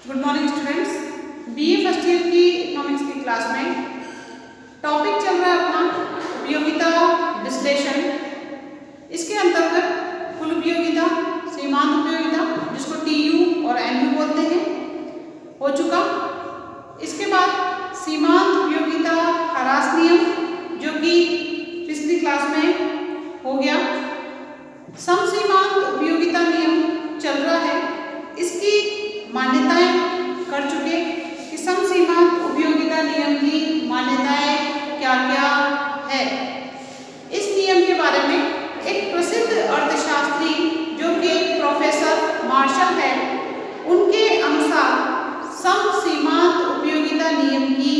Good morning students. BA first year की economics की class में टॉपिक चल रहा है अपना उपयोगिता विश्लेषण। इसके अंतर्गत कुल उपयोगिता, सीमांत उपयोगिता जिसको टीयू और एमयू बोलते हैं हो चुका। इसके बाद सीमांत उपयोगिता ह्रास नियम जो कि पिछली क्लास में हो गया। समसीमांत उपयोगिता नियम चल रहा है, इसकी मान्यताएं कर चुके कि समसीमांत उपयोगिता नियम की मान्यताएं क्या क्या है। इस नियम के बारे में एक प्रसिद्ध अर्थशास्त्री जो कि प्रोफेसर मार्शल है, उनके अनुसार समसीमांत उपयोगिता नियम की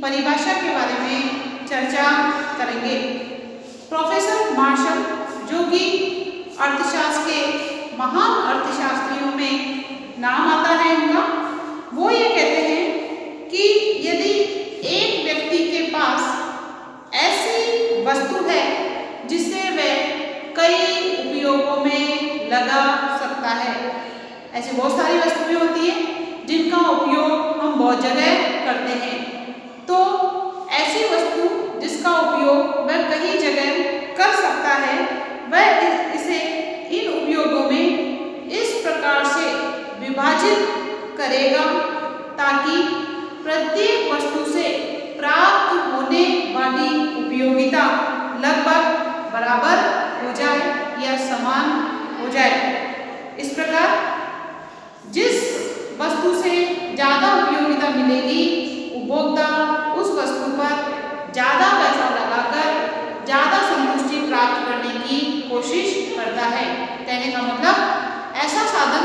परिभाषा के बारे में चर्चा करेंगे। प्रोफेसर मार्शल जो कि अर्थशास्त्र के महान अर्थशास्त्रियों में नाम आता है इनका, वो ये कहते हैं कि यदि एक व्यक्ति के पास ऐसी वस्तु है जिसे वह कई उपयोगों में लगा सकता है। ऐसी बहुत सारी वस्तुएं होती हैं जिनका उपयोग हम बहुत जगह करते हैं, तो ऐसी वस्तु जिसका उपयोग वह कई जगह कर सकता है, वह इसे इन उपयोगों में इस प्रकार से विभाजित करेगा ताकि प्रत्येक वस्तु से प्राप्त होने वाली उपयोगिता लगभग बराबर हो जाए या समान हो जाए। इस प्रकार जिस वस्तु से ज़्यादा उपयोगिता मिलेगी, उपभोक्ता उस वस्तु पर ज़्यादा पैसा लगाकर ज़्यादा संतुष्टि प्राप्त करने की कोशिश करता है। कहने का मतलब ऐसा साधन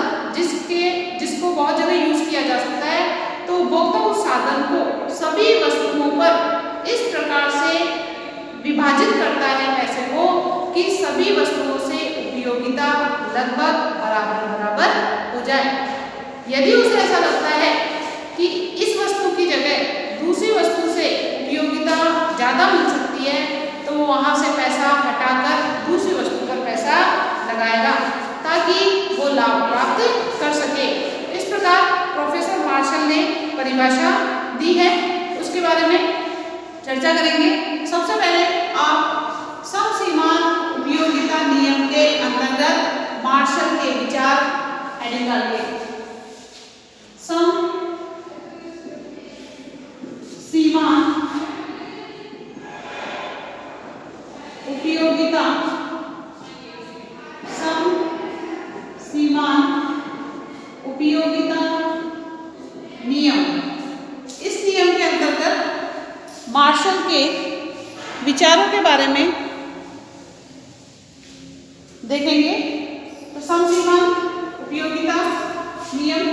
जिसको बहुत जगह यूज किया जा सकता है, तो उपभोक्ता उस साधन को सभी वस्तुओं पर इस प्रकार से विभाजित करता है पैसे को कि सभी वस्तुओं से उपयोगिता लगभग बराबर बराबर हो जाए। यदि उसे ऐसा लगता है कि इस वस्तु की जगह दूसरी वस्तु से उपयोगिता ज़्यादा मिल सकती है, तो वो वहाँ से पैसा हटाकर दूसरी वस्तु पर पैसा लगाएगा ताकि वो लाभ प्राप्त कर सके। इस प्रकार प्रोफेसर मार्शल ने परिभाषा दी है, उसके बारे में चर्चा करेंगे। सबसे पहले आप समसीमांत उपयोगिता नियम के अंतर्गत मार्शल के विचार हेडिंग डालिए। समसीमांत उपयोगिता, उपयोगिता नियम। इस नियम के अंतर्गत मार्शल के विचारों के बारे में देखेंगे। तो समसीमांत उपयोगिता नियम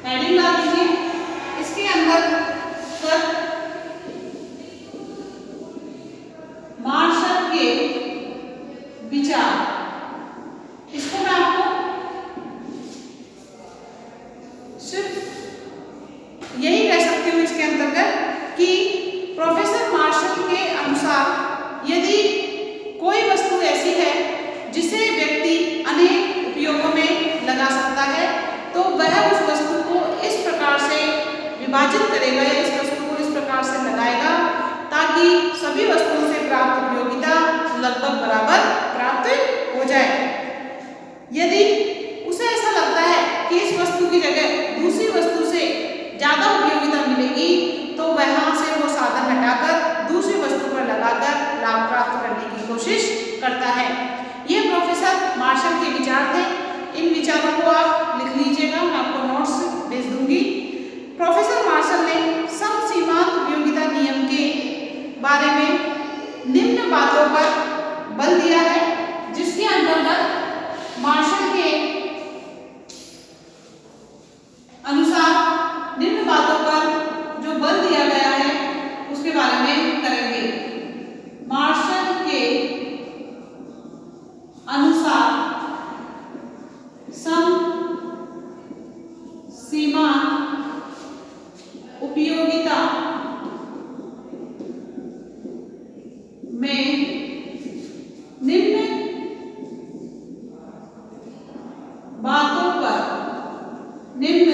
हेडिंग डाल दीजिए। इसके अंदर मार्शल के विचार, इसको मैं आपको सिर्फ यही कह सकती हूँ इसके अंतर्गत कि प्रोफेसर मार्शल के अनुसार यदि कोई वस्तु ऐसी है जिसे व्यक्ति अनेक उपयोगों में लगा सकता है, तो वह उस वस्तु को इस प्रकार से विभाजित करेगा या इस वस्तु को इस प्रकार से लगाएगा ताकि सभी वस्तुओं से प्राप्त उपयोगिता लगभग बराबर प्राप्त हो जाए। यदि उसे ऐसा लगता है कि इस वस्तु की जगह दूसरी वस्तु से ज़्यादा उपयोगिता मिलेगी, तो वहाँ से वो साधन हटाकर दूसरी वस्तु पर लगाकर लाभ प्राप्त करने की कोशिश करता है। ये प्रोफेसर मार्शल के विचार थे। इन विचारों को आप लिख लीजिएगा, मैं आपको नोट्स भेज दूंगी। प्रोफेसर मार्शल ने समसीमांत उपयोगिता नियम के बारे में निम्न बातों पर बल दिया है, जिसके अंतर्गत मार्शल के अनुसार निम्न बातों पर जो बल दिया गया है उसके बारे में करेंगे। मार्शल के अनुसार समसीमांत उपयोगिता में निम्न बातों पर निम्न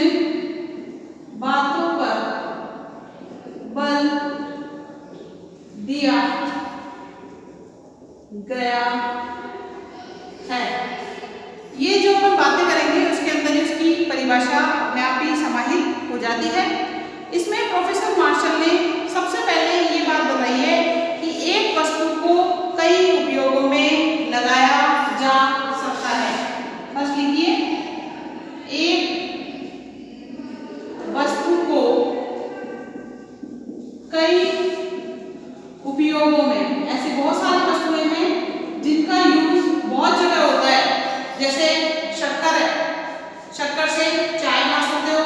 ये जो हम बातें करेंगे उसके अंदर उसकी परिभाषा अपने आप ही समाहित हो जाती है। इसमें प्रोफेसर मार्शल ने सबसे पहले ये बात बताई है कि एक वस्तु को कई उपयोगों में लगाया जा सकता है। बस लिखिए, एक वस्तु को कई उपयोगों में, ऐसी बहुत सारी वस्तुएं हैं जिनका यूज बहुत जगह होता है। जैसे शक्कर है, शक्कर से चाय बना सकते हो,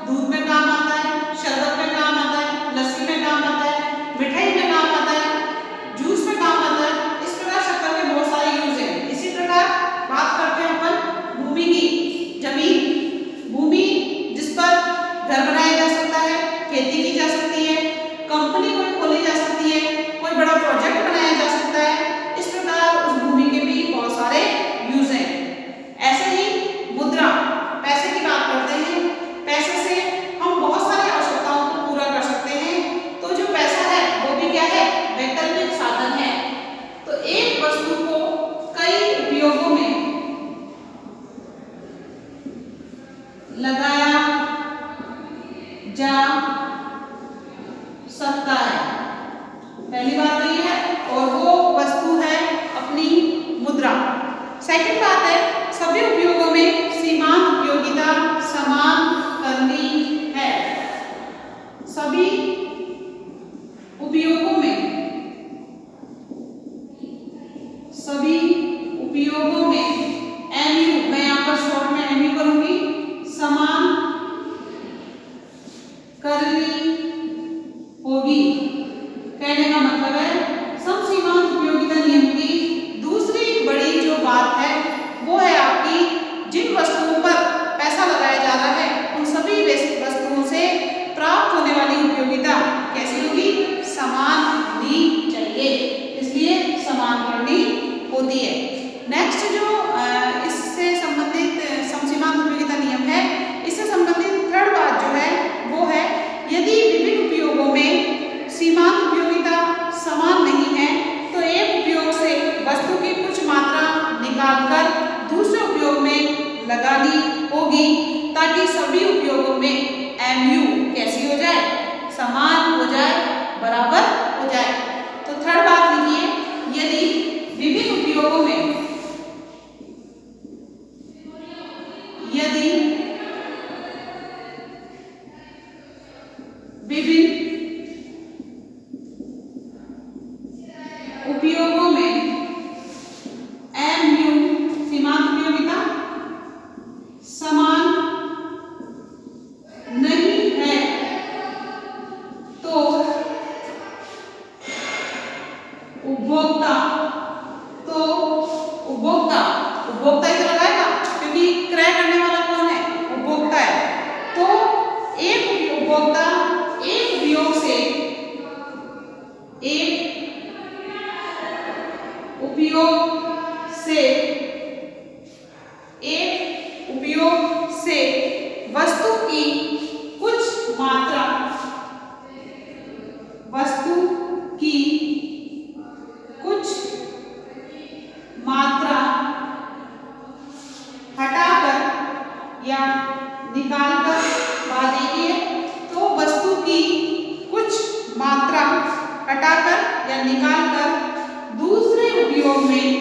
दूध में काम आता है, शरबत में काम आता है, लस्सी में काम आता है, मिठाई में काम आता है, जूस में काम आता है। इस प्रकार शक्कर के बहुत सारे यूज हैं। इसी प्रकार बात करते हैं अपन भूमि की। जमीन, भूमि जिस पर घर बनाया जा सकता है, खेती की जा सकती है, कंपनी कोई खोली जा सकती है, कोई बड़ा प्रोजेक्ट बनाया जा सकता है। इस प्रकार उस भूमि के भी बहुत सारे यूज हैं। ऐसे ही मुद्रा, पैसे की बात करते हैं। पैसे से हम बहुत सारी आवश्यकताओं को पूरा कर सकते हैं। तो जो पैसा है वो भी क्या है, वैकल्पिक साधन है। तो एक वस्तु को कई उपयोगों में लगाया जा सकता है, पहली बात तो ये है। और वो वस्तु है अपनी मुद्रा। सेकंड बात है, सभी उपयोगों में सीमांत उपयोगिता समान करनी है। सभी उपयोगों में, सभी उपयोगों में MU, मैं यहाँ पर शॉर्ट में MU करूंगी, समान करनी होगी। कहने का मतलब है समसीमांत उपयोगिता नियम की दूसरी बड़ी जो बात है वो है आपकी, जिन वस्तुओं पर पैसा लगाया जा रहा है उन सभी वस्तुओं से प्राप्त होने वाली उपयोगिता कैसी होगी, समान होनी चाहिए। इसलिए समान करनी होती है। नेक्स्ट जो इससे संबंधित समसीमांत उपयोगिता नियम है, इससे संबंधित थर्ड बात जो है वो है, यदि विभिन्न उपयोगों में सीमांत उपयोगिता समान नहीं है तो एक उपयोग से वस्तु की कुछ मात्रा निकालकर दूसरे उपयोग में लगानी होगी, ताकि सभी उपयोगों में MU कैसी हो जाए, समान हो जाए, बराबर हो जाए। तो थर्ड बात लिखिए, यदि विभिन्न उपयोगों में, यदि विभिन्न उपयोगों में MU सीमांत उपयोगिता समान नहीं है तो उपभोक्ता इसे लगाएगा, क्योंकि क्रय करने वाला कौन है, उपभोक्ता है। तो एक उपभोक्ता एक उपयोग से वस्तु की कुछ मात्रा, वस्तु की कुछ मात्रा हटाकर या निकालकर, बात देखिए, तो वस्तु की कुछ मात्रा हटाकर या निकालकर दूसरे उपयोग में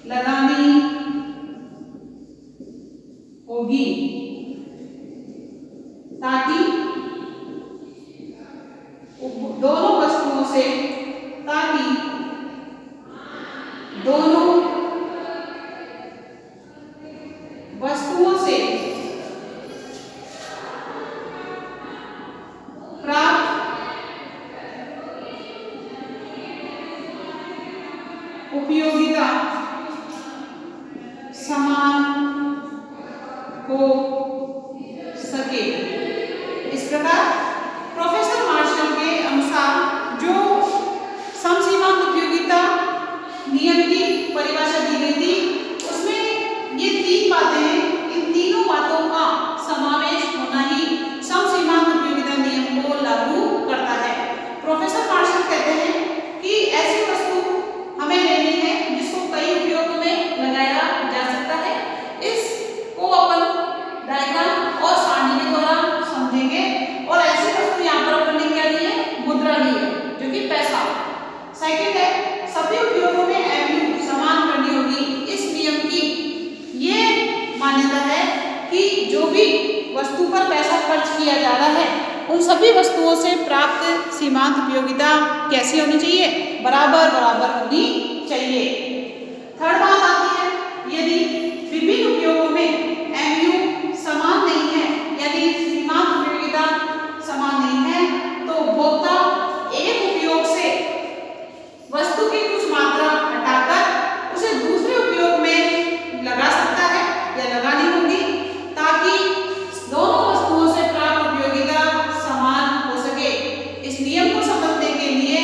लगानी होगी, ताकि दोनों वस्तुओं से, ताकि दोनों वस्तुओं से प्राप्त सभी वस्तुओं से प्राप्त सीमांत उपयोगिता कैसी होनी चाहिए? बराबर बराबर होनी चाहिए। थर्ड बात आती है, यदि विभिन्न उपयोगों में MU समान नहीं है, यदि सीमांत उपयोगिता समान नहीं है, तो उपभोक्ता एक उपयोग से वस्तु की कुछ मात्रा हटाकर उसे दूसरे उपयोग में लगा सकता है या लगानी होगी, ताकि दोनों वस्तुओं से प्राप्त उपयोगिता समान हो सके। इस नियम को समझने के लिए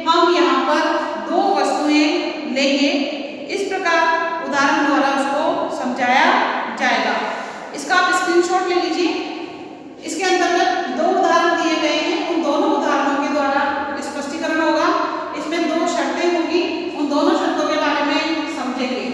हम यहाँ पर दो वस्तुएं लेंगे, इस प्रकार उदाहरण द्वारा उसको समझाया जाएगा। इसका आप स्क्रीनशॉट ले लीजिए। इसके अंतर्गत दो उदाहरण दिए गए हैं, उन दोनों उदाहरणों के द्वारा स्पष्टीकरण होगा। इसमें दो शर्तें होगी, उन दोनों शर्तों के बारे में समझेंगे।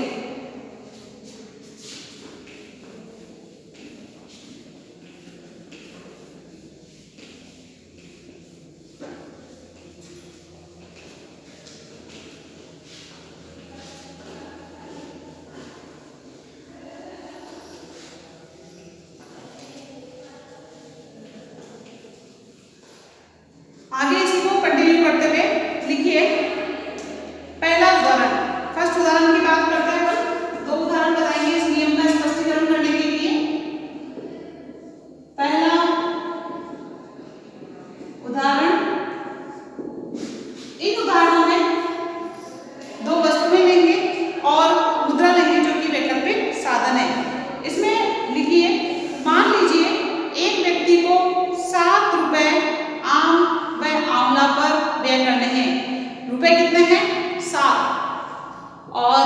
आगे इसी को कंटिन्यू करते हुए लिखिए। पहला उदाहरण, फर्स्ट उदाहरण की बात करते हैं अपन। दो उदाहरण बताएंगे इस नियम का स्पष्टीकरण करने के लिए। पहला उदाहरण, इन उदाहरणों में दो वस्तुएं लेंगे और मुद्रा लेंगे जो कि वैकल्पिक साधन है। इसमें लिखिए, मान लीजिए एक व्यक्ति को 7 रुपए आम व आंवला पर व्यय करने हैं। रुपए कितने हैं? 7। और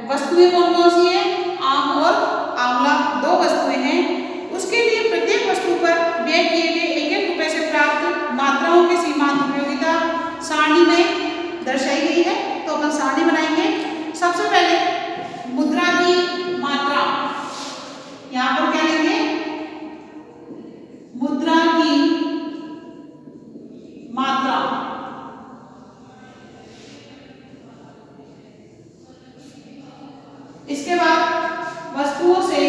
वस्तुएं कौन कौन सी है? आम और आंवला, दो वस्तुएं हैं। उसके लिए प्रत्येक वस्तु पर व्यय किए गए 1-1 रुपए से प्राप्त मात्राओं की सीमांत उपयोगिता सारणी में दर्शाई गई है। तो अपन सारणी बनाएंगे। सबसे पहले मुद्रा की मात्रा, यहाँ पर क्या लेंगे? मुद्रा की मात्रा। इसके बाद वस्तुओं से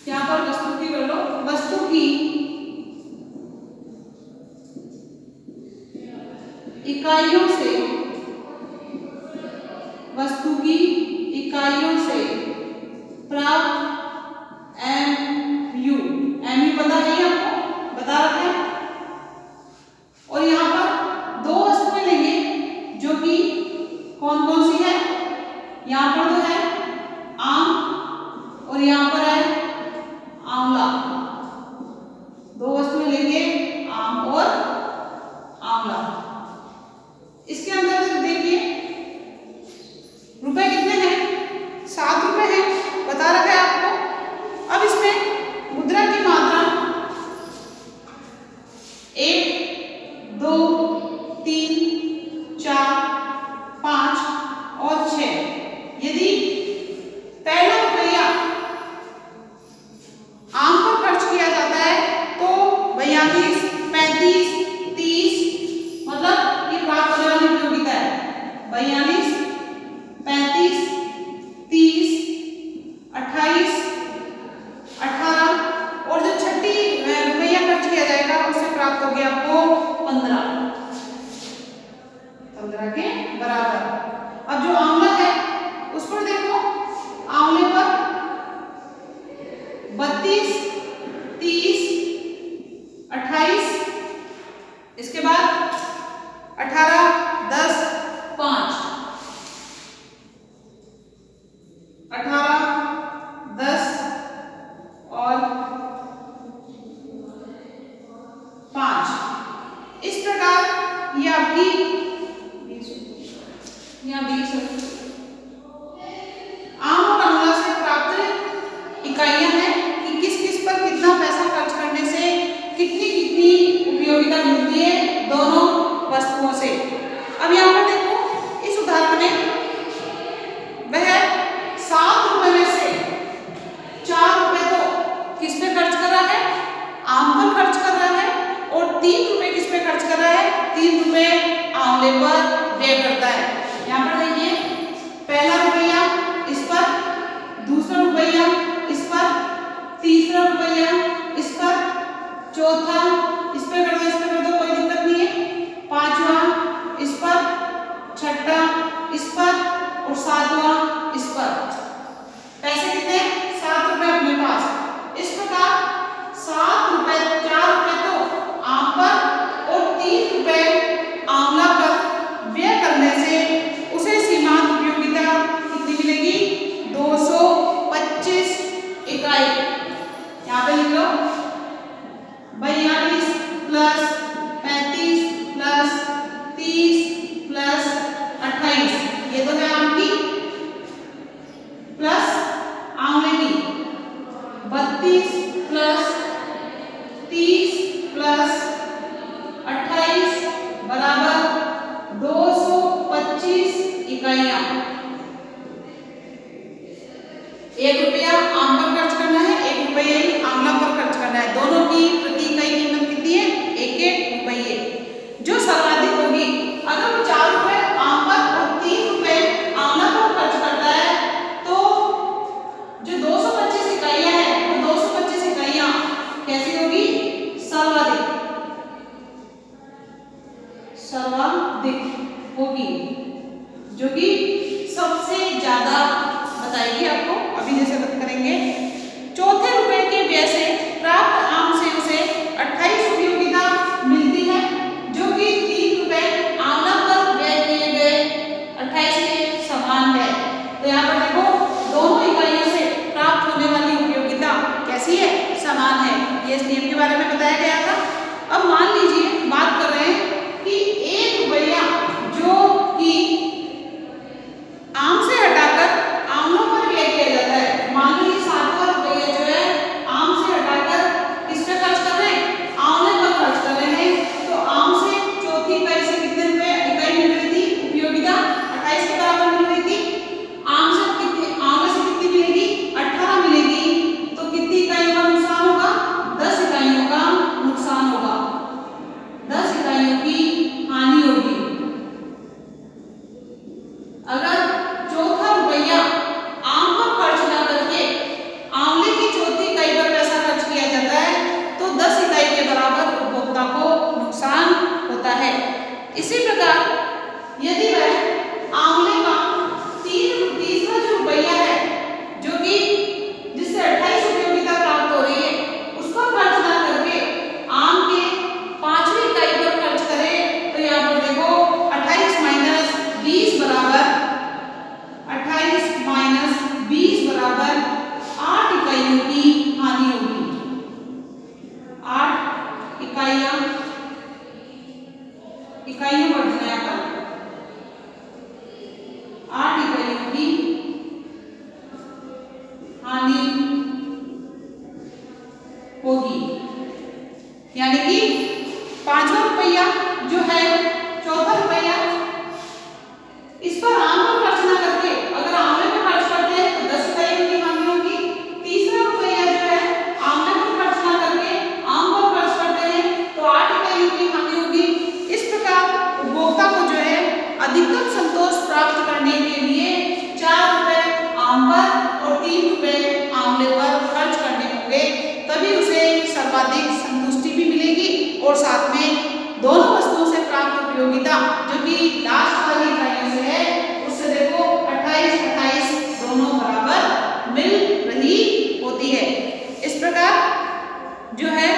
यहाँ पर वस्तु की कर लो, वस्तु की इकाइयों से, वस्तु की इकाइयों से प्राप्त MU, MU पता है आपको, बता रखा है। और यहाँ पर दो वस्तुएं लेंगे जो कि कौन कौन सी है? यहाँ पर तो है आम और यहाँ पर है आंवला। दो वस्तुएं लेंगे, आम और आंवला। इसके अंदर देखिए रुपए कितने हैं? 7 रुपए हैं, बता रखा है आपको। अब इसमें मुद्रा की मात्रा 1, 2, 3, 4, 5 और 6। यदि पहला रुपया आम पर खर्च किया जाता है तो 42, 35, 30, मतलब ये प्राप्त होने वाली उपयोगिता है। 42, 35, 30, 28, 18 और जो छठी रुपया खर्च किया जाएगा उससे प्राप्त हो गया आपको 15 के बराबर। अब जो आंवला है उस पर देखो, आंवले पर 32, 30, 28, इसके बाद 18, 10, 5, 18, 10 और 5। इस प्रकार ये आपकी 20 आम और आंवला से प्राप्त इकाइयां हैं कि किस किस पर कितना पैसा खर्च करने से कितनी कितनी उपयोगिता मिलती है दोनों वस्तुओं से। अब यहाँ पर देखो इस उदाहरण में वह 7 रुपए में से 4 रुपए तो किस पे खर्च कर रहा है? आम पर खर्च कर रहा है। और 3 रुपए किस पे खर्च कर रहा है? 3 रुपए आंवले पर व्यय करता है। यहाँ पर और 7वां इस पर। पैसे कितने? 7 रुपए अपने पास। इस प्रकार 7 रुपए, 4 रुपए तो आम पर और 3 रुपए आंवला पर व्यय करने से उसे सीमांत उपयोगिता कितनी मिलेगी? 225 इकाई। यहाँ पे लिख लो 42 प्लस 35 प्लस 30 प्लस 28, ये तो है आम की प्लस आंवले की। 32 प्लस 30 प्लस 28 बराबर 225 इकाइयां। 1 रुपया आम पर खर्च करना है, 1 रुपया ही आंवला पर खर्च करना है। दोनों की प्रति इकाई कीमत कितनी है? 1-1 रुपये। जो सर्वाधिक होगी, अगर वो 4 रुपए आम पर और 3 रुपए आंवला पर खर्च करता है तो जो 225 इकाइयां हैं वो 225 इकाइयां कैसी होगी? सर्वाधिक होगी, जो कि सबसे ज्यादा बताएगी आपको। अभी जैसे बात करेंगे, चौथे रुपए के व्यय से प्राप्त आम से उसे 28 उपयोगिता मिलती है, जो कि 3 रुपए आंवला पर व्यय किए गए 28 के समान है। तो यहाँ पर देखो दोनों इकाइयों से प्राप्त होने वाली उपयोगिता कैसी है? समान है। ये इस नियम के बारे में बताया गया था। अब मान लीजिए बात कर रहे हैं कि 1 रुपया जो कि आम से हटाकर आंवलों पर व्यय किया जाता है। मान लीजिए 7वां रुपया जो है आम से हटाकर किस पे खर्च कर रहे हैं? आंवले पर खर्च कर रहे हैं। तो आम से चौथी इकाई से कितने रुपए इकाई मिल रही थी? उपयोगिता 28 के बराबर मिल रही थी। आम से कितनी, आंवले से कितनी मिलेगी? 18 मिलेगी। तो कितनी इकाइयों का नुकसान होगा? 10 इकाइयों का नुकसान होगा, 10 इकाइयों की हानि होगी। अगर चौथा रुपया आम पर खर्च ना करके आंवले की चौथी इकाई पर पैसा खर्च किया जाता है तो 10 इकाई के बराबर उपभोक्ता को नुकसान होता है। इसी प्रकार यदि वह आंवले का तीसरा जो रुपया है, जो कि जिससे 28 उपयोगिता प्राप्त हो रही है, उस पर खर्च ना करके आम के 5वीं इकाई पर खर्च करे, तो यहाँ पर देखो 28 माइनस 20 बराबर 8 इकाइयों की हानि होगी। 8 इकाइयों बढ़ जाए यहाँ पर 8 इकाइयों की हानि होगी। यानी कि 5वां रुपया जो है, चौथा रुपया, इस पर आम पर खर्च ना करके अगर आंवले पर खर्च करते हैं तो 10 इकाइयों की हानि होगी। तीसरा रुपया जो है आंवले पर खर्च ना करके आम पर खर्च करते हैं तो 8 इकाइयों की हानि होगी। इस प्रकार उपभोक्ता को जो है अधिकतम संतोष प्राप्त करने के लिए 4 रुपए आम पर और 3 रुपए आंवले पर खर्च करने होंगे, तभी उसे सर्वाधिक संतुष्टि भी मिलेगी और साथ में दोनों वस्तुओं से प्राप्त उपयोगिता जो कि लास्ट वाली इकाइयों से है, उससे देखो 28 दोनों बराबर मिल रही होती है। इस प्रकार जो है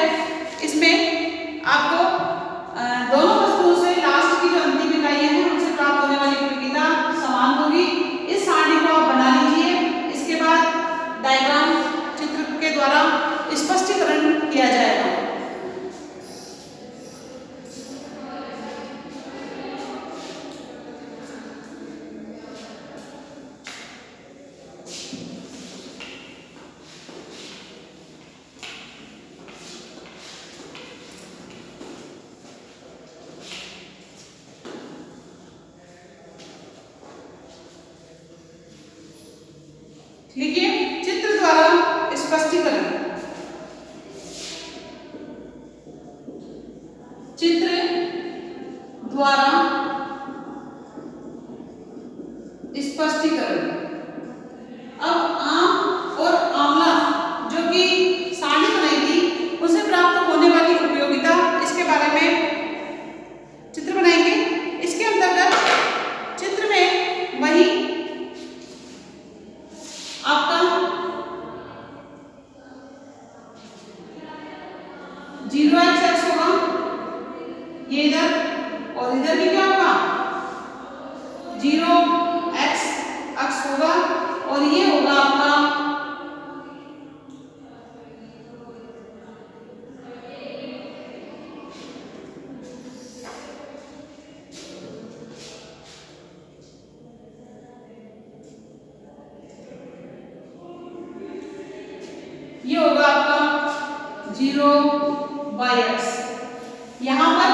इसमें आपको दोनों वस्तुओं से लास्ट की जो अंतिम इकाइयां हैं उनसे प्राप्त होने वाली उपयोगिता समान होगी। इस सारणी को आप बना लीजिए। इसके बाद डायग्राम चित्र के द्वारा स्पष्टीकरण किया जाएगा। लिखिए चित्र द्वारा स्पष्टीकरण। चित्र द्वारा स्पष्टीकरण। अब आम और आंवला जो कि सारणी बनाई थी उसे प्राप्त होने वाली उपयोगिता, इसके बारे में चित्र बनाएंगे। इसके अंतर्गत चित्र में वही होगा और ये होगा आपका ये होगा आपका 0/x। यहां पर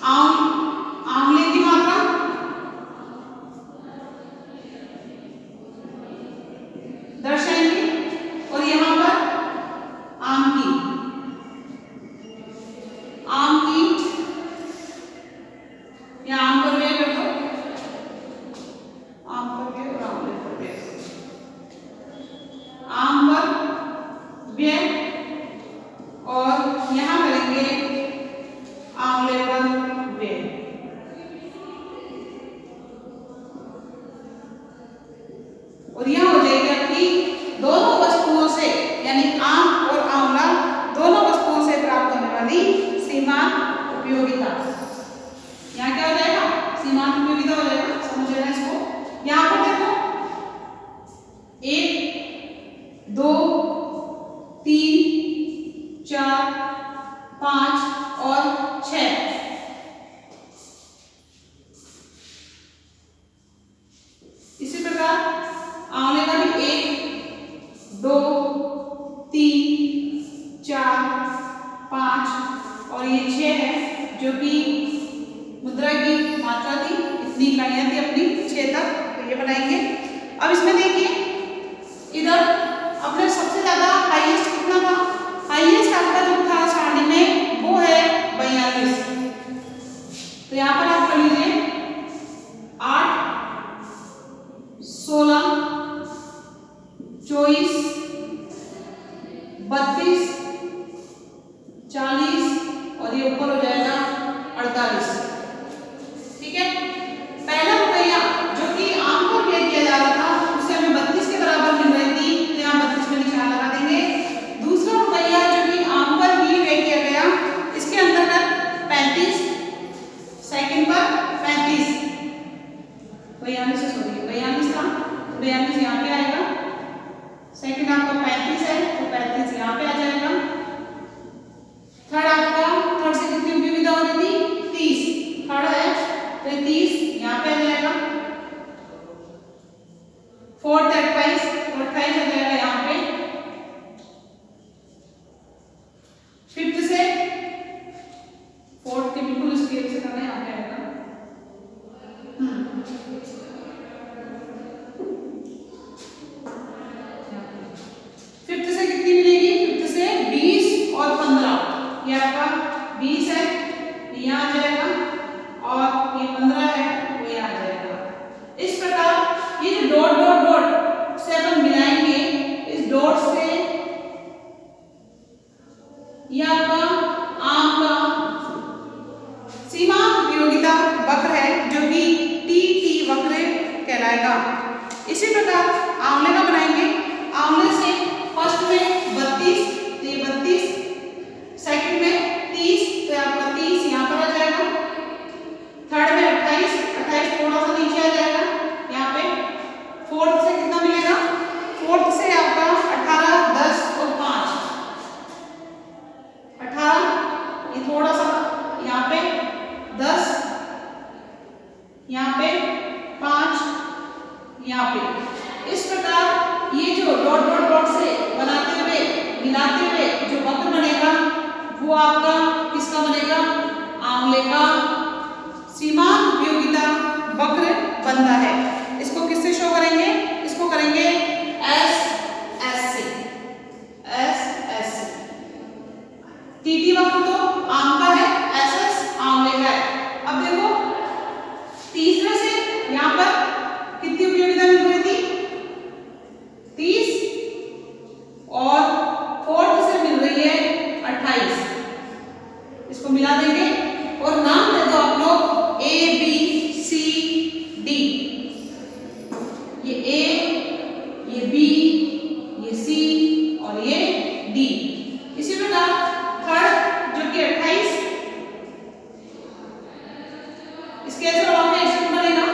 आंवले की मात्रा दर्शाएंगे और यहां पर आम की या आम पर व्यय कर दो, आम पर व्यय और आंवले पर व्यय, आम पर व्यय और यहां करेंगे आंवले पर व्यय। और यह हो जाएगी आपकी दोनों वस्तुओं से यानी आम और आंवला दोनों वस्तुओं से प्राप्त होने वाली सीमांत उपयोगिता। यहाँ क्या हो जाएगा? सीमांत उपयोगिता हो जाएगा। समझ लेना इसको। यहाँ पर देखो 1 2 3 4 5 और 6। इसी प्रकार आंवले का भी 1 2 3 4 5 और ये 6 है, जो कि मुद्रा की मात्रा थी, इतनी इकाइयां थी अपनी 6 तक, तो ये बनाएंगे। अब इसमें देखिए इधर अपने सबसे ज्यादा हाईएस्ट कितना था? हाईएस्ट आपका जो था सारणी में वो है 42। तो यहाँ पर आप कर लीजिए 8 16 24 32 40 और ये ऊपर हो जाएगा 48। ठीक है। पहला रुपया जो कि आम पर व्यय किया जा रहा था उसे हमें 32 के बराबर मिल रही थी, तो यहाँ 32 में निशान लगा देंगे। दूसरा रुपया जो कि आम पर ही व्यय किया गया, इसके अंतर्गत 35, सेकंड पर 35, 42 से सॉरी 42 था, 42 यहाँ पे आएगा। सेकंड आपका 35 है तो 35 यहाँ पे आ जाएगा। थर्ड आपका थर्ड से कितनी उपयोगिता हो रही थी? 30। थर्ड है तो 30 यहाँ पे आ जाएगा। फोर्थ 28 आ जाएगा यहाँ पे। फिफ्थ से फोर्थ के बिल्कुल स्केल से करना है, यहाँ पे आएगा। फिफ्थ से कितनी मिलेगी? फिफ्थ से 20 और 15, ये आपका 20 है यहाँ आ जाएगा और ये 15 है वो यहाँ आ जाएगा। इस प्रकार ये जो डॉट डॉट डॉट से अपन मिलाएंगे, इस डॉट से ये आपका आम का सीमांत उपयोगिता वक्र है, जो कि टी वक्र कहलाएगा। इसी प्रकार आंवले का बनाएंगे। आंवले से फर्स्ट में 32 तो ये 32, सेकंड में 30 तो आपका 30 यहाँ पर आ जाएगा। थर्ड में 28 थोड़ा सा नीचे आ जाएगा यहाँ पे। फोर्थ से कितना मिलेगा? फोर्थ से आपका 18 10 और 5 18, ये थोड़ा सा यहाँ पे 10, यहाँ पे 5, यहाँ पे। इस प्रकार ये जो डॉट डॉट डॉट से बनाते हुए मिलाते हुए जो वक्र बनेगा वो आपका किसका बनेगा? आंवले का सीमांत उपयोगिता वक्र बनता है। इसको किससे शो करेंगे? इसको करेंगे एस से। टीटी वक्र तो आम का है, एसएस आंवले का है। अब देखो तीसरे से यहाँ पर कितनी उपयोगिता मिल रही थी? 30 और फोर्थ से मिल रही है 28। इसको मिला देंगे और नाम दे दो आप लोग A B C D। ये A, ये B, ये C और ये D। इसी प्रकार थर्ड जो कि 28, इसके ऐसे बनाओगे ऐसे बनेगा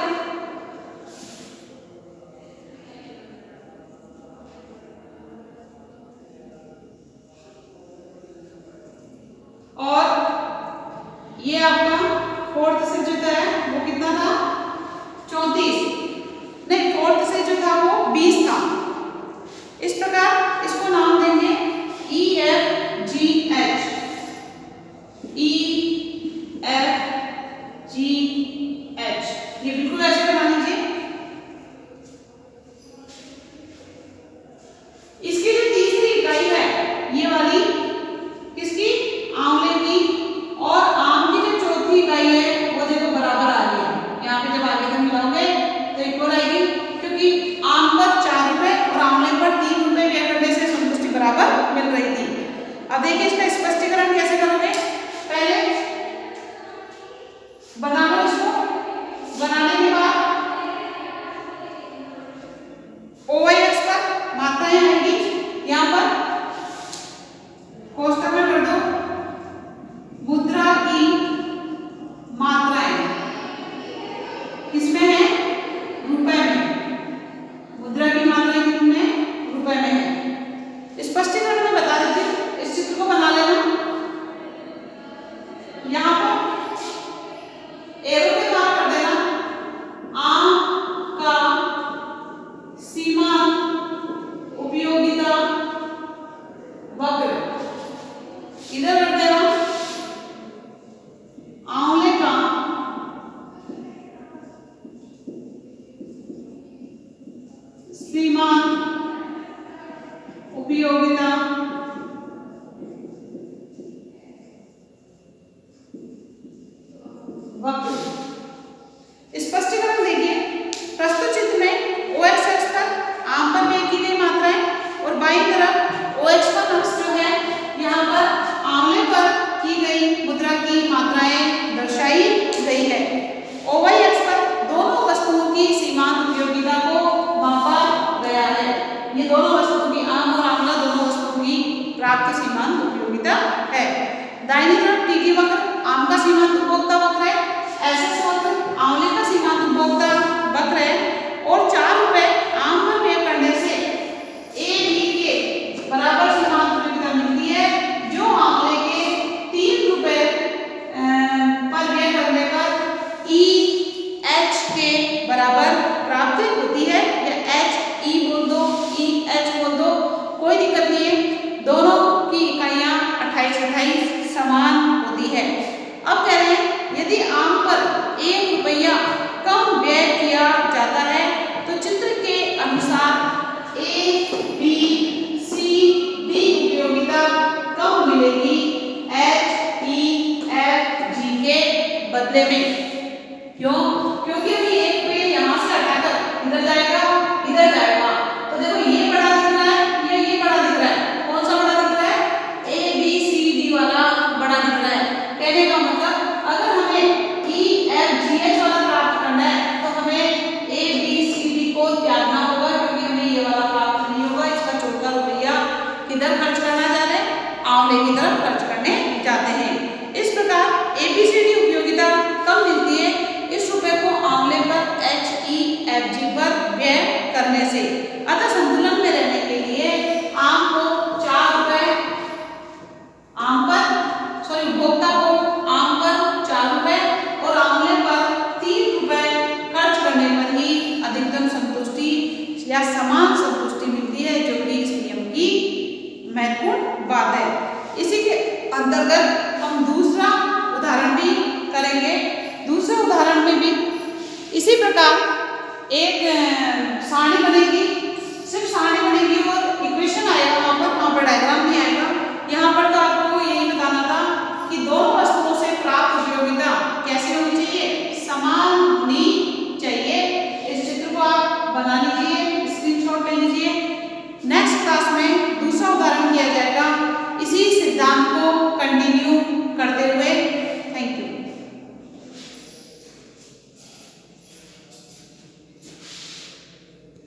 ये आपका फोर्थ से जो था वो कितना था 34, नहीं फोर्थ से जो था वो 20 था। इस प्रकार इसको नाम देंगे EFGH, EFGH। ये बिल्कुल ऐसे बना लीजिए। इसकी जो तीसरी इकाई है ये वाली किसकी, आंवले की, और आम की जो चौथी इकाई है वो देखो बराबर आ रही है। यहाँ पे जब आगे तक मिलाओगे तो इक्वल आएगी, क्योंकि आम पर 4 रुपए और आंवले पर 3 रुपए व्यय करने से संतुष्टि बराबर मिल रही थी। अब देखिए इसका स्पष्टीकरण कैसे करोगे। पहले बना लो इसको, बनाने के बाद OIX पर मात्राएं आएंगी, यहाँ पर कोष्ठक में कर दो मुद्रा की मात्राएं, किसमें है, रुपए में। मुद्रा की मात्राएं कितने, रुपए में है। स्पष्टीकरण में बता देती हूँ, इस चित्र को बना लेना। यहाँ पर एरो के द्वारा कर देना आम का सीमांत उपयोगिता वक्र, इधर रख देना आंवले का सीमांत उपयोगिता वक्र। स्पष्टीकरण देखिए, प्रस्तुत चित्र में OX पर आम पर व्यय की गई मात्राएं और बाईं तरफ OH पर अक्ष जो है यहाँ पर आंवले पर की गई मुद्रा की मात्राएं दर्शाई गई है। OYX पर दोनों वस्तुओं की सीमांत उपयोगिता को मापा गया है। ये दोनों वस्तुओं की, आम और आंवला दोनों वस्तुओं की प्राप्त सीमांत उपयोगिता है। दाहिनी तरफ टीकी वक्र आम का सीमांत उपभोक्ता वक्र है, SS वक्र आंवले का सीमांत उपभोक्ता वक्र है, और 4 रुपए आम पर व्यय करने से AB के बराबर सीमांत उपयोगिता मिलती है, जो आंवले के 3 रुपए पर व्यय करने पर EH के बराबर प्राप्त होती है। या HE बोल दो, EH बोल दो, कोई दिक्कत नहीं है। दोनों की इकाइयां 28-28 समान होती है। अब कह रहे हैं यदि आम पर 1 रुपया कम व्यय किया जाता है तो चित्र के अनुसार ABCD उपयोगिता कम मिलेगी HEFG के बदले में। क्यों? क्योंकि अभी 1 रुपये यहाँ से हटाकर इधर जाएगा, इधर जाएगा, तो देखो ये बड़ा दिख रहा है, ये बड़ा दिख रहा है। कौन सा बड़ा दिख रहा है? ABCD वाला बड़ा दिख रहा है। कहने का मतलब अगर हमें EFGH वाला प्राप्त करना है तो हमें ABCD को त्यागना होगा, क्योंकि हमें ये वाला प्राप्त नहीं होगा। इसका 14 रुपया किधर खर्च करना जा रहे हैं? आंवले की तरफ खर्च करने जाते हैं। इस प्रकार ABCD उपयोगिता कम मिलती है इस रुपए को आंवले पर HEFG पर व्यय करने से। अतः संतुलन में रहने के लिए आम को 4 रुपए, उपभोक्ता को आम पर 4 रुपए और आंवले पर 3 रुपए खर्च करने पर ही अधिकतम संतुष्टि या समान संतुष्टि मिलती है, जो कि इस नियम की महत्वपूर्ण बात है। इसी के अंतर्गत हम दूसरा उदाहरण भी करेंगे। दूसरे उदाहरण में भी इसी प्रकार एक सारणी बनेगी, सिर्फ सारणी बनेगी और इक्वेशन आएगा, वहाँ पर डायग्राम नहीं आएगा। यहाँ पर तो आपको यही बताना था कि दोनों वस्तुओं से प्राप्त उपयोगिता कैसी होनी चाहिए, समान होनी चाहिए। इस चित्र को आप बना लीजिए, स्क्रीनशॉट ले लीजिए। नेक्स्ट क्लास में दूसरा उदाहरण किया जाएगा, इसी सिद्धांत को कंटिन्यू